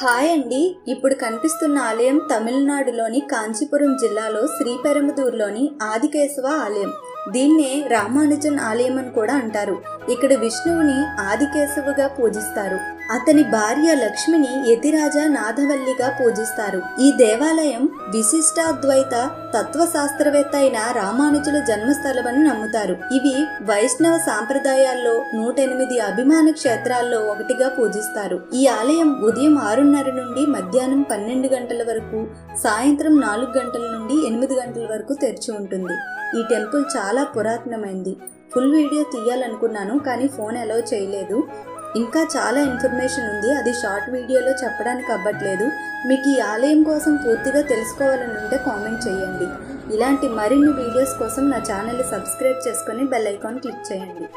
Hi అండి. ఇప్పుడు కనిపిస్తున్న ఆలయం తమిళనాడులోని కాంచీపురం జిల్లాలో శ్రీపెరంబదూరులోని ఆదికేశవ ఆలయం. దీన్నే రామానుజన్ ఆలయం అని కూడా అంటారు. ఇక్కడ విష్ణువుని ఆదికేశవుగా పూజిస్తారు. అతని భార్య లక్ష్మిని యతిరాజ నాథవల్లిగా పూజిస్తారు. ఈ దేవాలయం విశిష్టాద్వైత తత్వశాస్త్రవేత్త అయిన రామానుజుల జన్మస్థలమని నమ్ముతారు. ఇవి వైష్ణవ సాంప్రదాయాల్లో 108 అభిమాన క్షేత్రాల్లో ఒకటిగా పూజిస్తారు. ఈ ఆలయం ఉదయం 6:30 నుండి మధ్యాహ్నం 12 గంటల వరకు, సాయంత్రం 4 గంటల నుండి 8 గంటల వరకు తెరిచి ఉంటుంది. ఈ టెంపుల్ చాలా పురాతనమైంది. ఫుల్ వీడియో తీయాలనుకున్నాను, కానీ ఫోన్ అలౌ చేయలేదు. ఇంకా చాలా ఇన్ఫర్మేషన్ ఉంది, అది షార్ట్ వీడియోలో చెప్పడానికి అవ్వట్లేదు. మీకు ఈ ఆలయం కోసం పూర్తిగా తెలుసుకోవాలని ఉంటే కామెంట్ చేయండి. ఇలాంటి మరిన్ని వీడియోస్ కోసం నా ఛానల్ని సబ్స్క్రైబ్ చేసుకొని బెల్ ఐకాన్ క్లిక్ చేయండి.